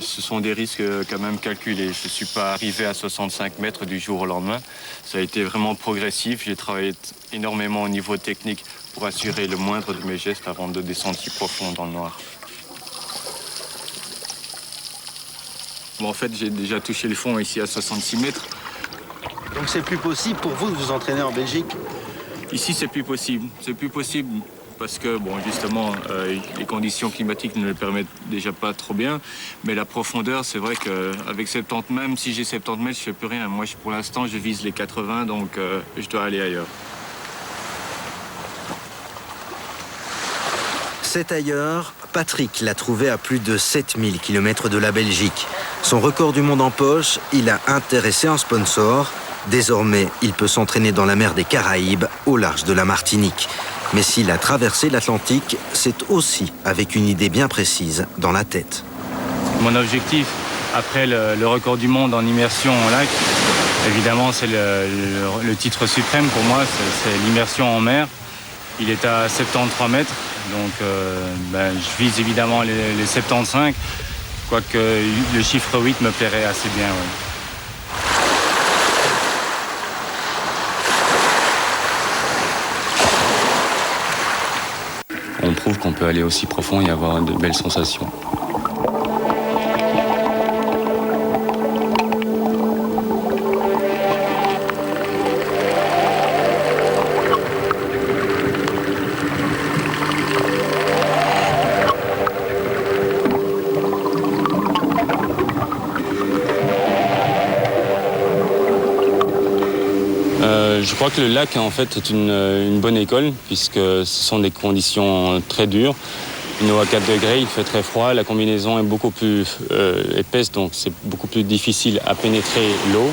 Ce sont des risques quand même calculés. Je ne suis pas arrivé à 65 mètres du jour au lendemain. Ça a été vraiment progressif. J'ai travaillé énormément au niveau technique pour assurer le moindre de mes gestes avant de descendre si profond dans le noir. Bon, en fait, j'ai déjà touché le fond ici à 66 mètres. Donc c'est plus possible pour vous de vous entraîner en Belgique? Ici, c'est plus possible. C'est plus possible parce que, bon, justement, les conditions climatiques ne le permettent déjà pas trop bien. Mais la profondeur, c'est vrai qu'avec 70, même si j'ai 70 mètres, je fais plus rien. Moi, pour l'instant, je vise les 80, donc je dois aller ailleurs. C'est ailleurs, Patrick l'a trouvé à plus de 7000 km de la Belgique. Son record du monde en poche, il a intéressé un sponsor. Désormais, il peut s'entraîner dans la mer des Caraïbes, au large de la Martinique. Mais s'il a traversé l'Atlantique, c'est aussi avec une idée bien précise dans la tête. Mon objectif, après le record du monde en immersion en lac, évidemment, c'est le titre suprême pour moi, c'est l'immersion en mer. Il est à 73 mètres, donc je vise évidemment les 75, quoique le chiffre 8 me plairait assez bien. Ouais. On prouve qu'on peut aller aussi profond et avoir de belles sensations. Je crois que le lac, en fait, est une bonne école, puisque ce sont des conditions très dures. Une eau à 4 degrés, il fait très froid, la combinaison est beaucoup plus épaisse, donc c'est beaucoup plus difficile à pénétrer l'eau.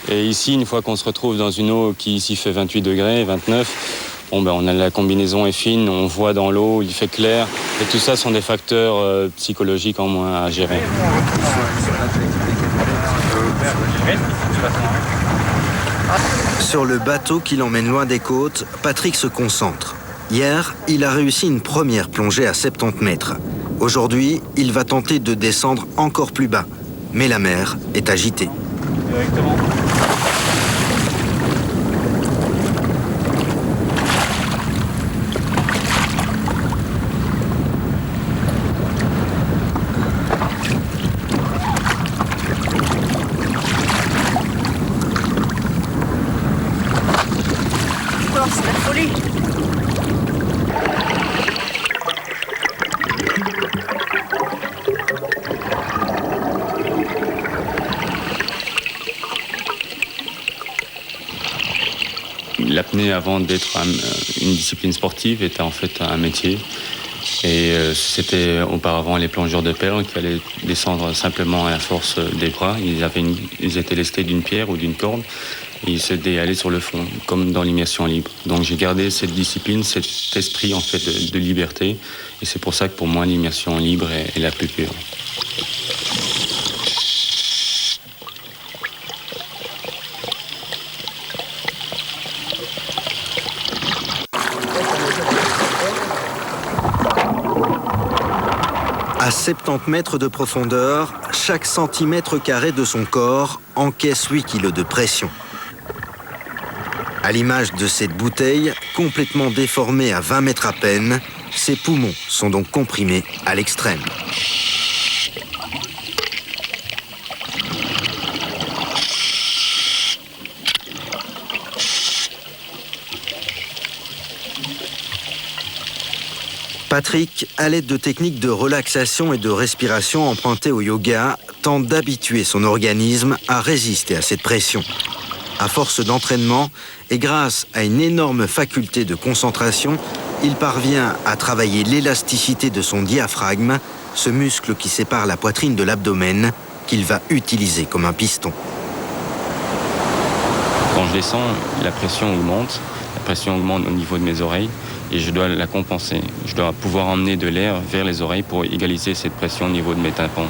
Et ici, une fois qu'on se retrouve dans une eau qui ici fait 28 degrés, 29, la combinaison est fine, on voit dans l'eau, il fait clair. Et tout ça sont des facteurs psychologiques en moins à gérer. Sur le bateau qui l'emmène loin des côtes, Patrick se concentre. Hier, il a réussi une première plongée à 70 mètres. Aujourd'hui, il va tenter de descendre encore plus bas. Mais la mer est agitée. Directement. C'est la folie. L'apnée, avant d'être une discipline sportive, était en fait un métier. Et c'était auparavant les plongeurs de perles qui allaient descendre simplement à la force des bras. Ils étaient lestés d'une pierre ou d'une corde et ils s'aidaient à aller sur le fond, comme dans l'immersion libre. Donc j'ai gardé cette discipline, cet esprit en fait de liberté. Et c'est pour ça que pour moi, l'immersion libre est la plus pure. À 70 mètres de profondeur, chaque centimètre carré de son corps encaisse 8 kg de pression. À l'image de cette bouteille, complètement déformée à 20 mètres à peine, ses poumons sont donc comprimés à l'extrême. Patrick, à l'aide de techniques de relaxation et de respiration empruntées au yoga, tente d'habituer son organisme à résister à cette pression. À force d'entraînement et grâce à une énorme faculté de concentration, il parvient à travailler l'élasticité de son diaphragme, ce muscle qui sépare la poitrine de l'abdomen, qu'il va utiliser comme un piston. Quand je descends, la pression augmente au niveau de mes oreilles. Et je dois la compenser. Je dois pouvoir emmener de l'air vers les oreilles pour égaliser cette pression au niveau de mes tympans.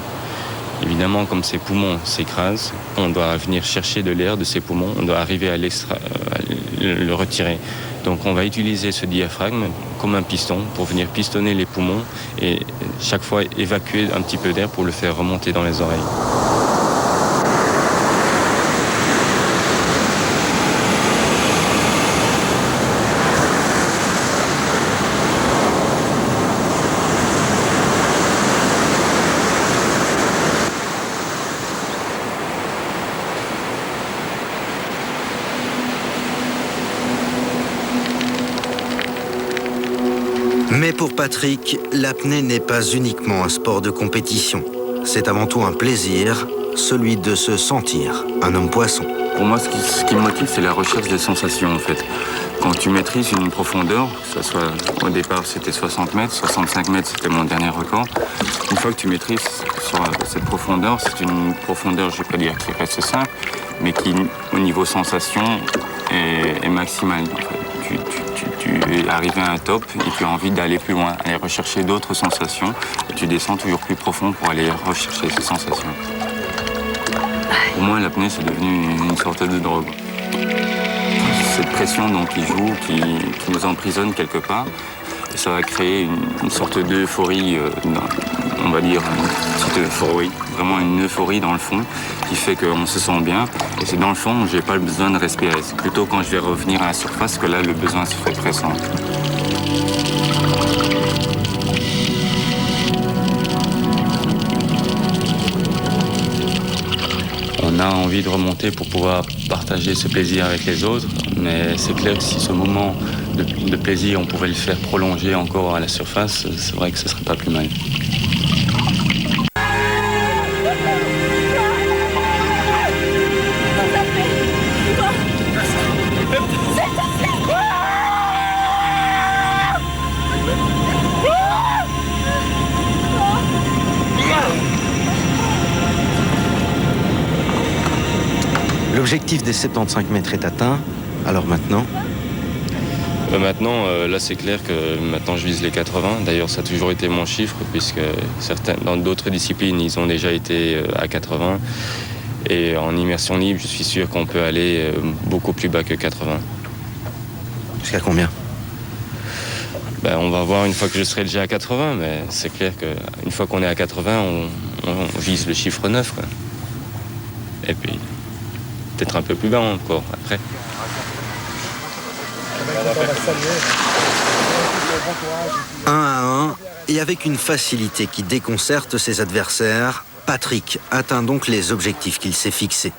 Évidemment, comme ces poumons s'écrasent, on doit venir chercher de l'air de ces poumons, on doit arriver à le retirer. Donc on va utiliser ce diaphragme comme un piston pour venir pistonner les poumons et chaque fois évacuer un petit peu d'air pour le faire remonter dans les oreilles. Mais pour Patrick, l'apnée n'est pas uniquement un sport de compétition. C'est avant tout un plaisir, celui de se sentir un homme poisson. Pour moi, ce qui me motive, c'est la recherche des sensations, en fait. Quand tu maîtrises une profondeur, que ce soit au départ c'était 60 mètres, 65 mètres c'était mon dernier record. Une fois que tu maîtrises sur cette profondeur, c'est une profondeur, je ne vais pas dire qui reste simple, mais qui, au niveau sensation, est maximale. En fait. Tu es arrivé à un top et tu as envie d'aller plus loin, aller rechercher d'autres sensations. Et tu descends toujours plus profond pour aller rechercher ces sensations. Pour moi, l'apnée, c'est devenu une sorte de drogue. Cette pression donc, qui joue, qui nous emprisonne quelque part, et ça va créer une sorte d'euphorie, on va dire une petite euphorie, vraiment une euphorie dans le fond, qui fait qu'on se sent bien. Et c'est dans le fond où je n'ai pas le besoin de respirer. C'est plutôt quand je vais revenir à la surface que là, le besoin se fait pressant. On a envie de remonter pour pouvoir partager ce plaisir avec les autres, mais c'est clair que si ce moment de plaisir, on pouvait le faire prolonger encore à la surface, c'est vrai que ce ne serait pas plus mal. L'objectif des 75 mètres est atteint, alors maintenant? Maintenant, là c'est clair que maintenant je vise les 80. D'ailleurs ça a toujours été mon chiffre puisque dans d'autres disciplines ils ont déjà été à 80. Et en immersion libre je suis sûr qu'on peut aller beaucoup plus bas que 80. Jusqu'à combien? On va voir une fois que je serai déjà à 80, mais c'est clair qu'une fois qu'on est à 80, on vise le chiffre 9. Quoi. Et puis peut-être un peu plus bas encore après. Un à un, et avec une facilité qui déconcerte ses adversaires, Patrick atteint donc les objectifs qu'il s'est fixés.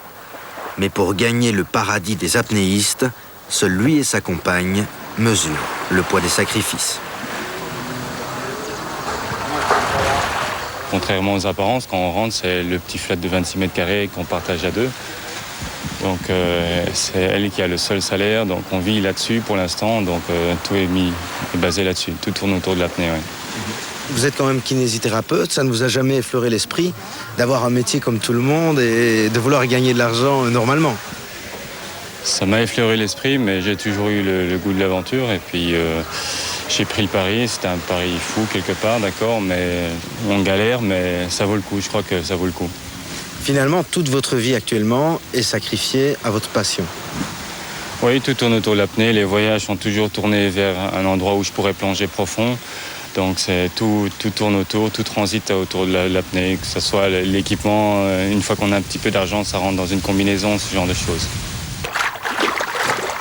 Mais pour gagner le paradis des apnéistes, seul lui et sa compagne mesurent le poids des sacrifices. Contrairement aux apparences, quand on rentre, c'est le petit flat de 26 mètres carrés qu'on partage à deux. Donc c'est elle qui a le seul salaire, donc on vit là-dessus pour l'instant, donc tout est basé là-dessus, tout tourne autour de l'apnée. Ouais. Vous êtes quand même kinésithérapeute, ça ne vous a jamais effleuré l'esprit d'avoir un métier comme tout le monde et de vouloir gagner de l'argent normalement? Ça m'a effleuré l'esprit, mais j'ai toujours eu le goût de l'aventure et puis j'ai pris le pari, c'était un pari fou quelque part, d'accord, mais on galère, mais ça vaut le coup, je crois que ça vaut le coup. Finalement, toute votre vie actuellement est sacrifiée à votre passion. Oui, tout tourne autour de l'apnée. Les voyages sont toujours tournés vers un endroit où je pourrais plonger profond. Donc tout tourne autour, tout transite autour de l'apnée, que ce soit l'équipement. Une fois qu'on a un petit peu d'argent, ça rentre dans une combinaison, ce genre de choses.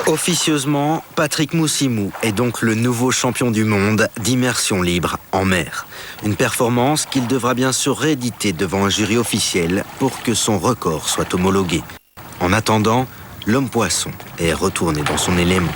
Officieusement, Patrick Moussimou est donc le nouveau champion du monde d'immersion libre en mer. Une performance qu'il devra bien sûr rééditer devant un jury officiel pour que son record soit homologué. En attendant, l'homme poisson est retourné dans son élément.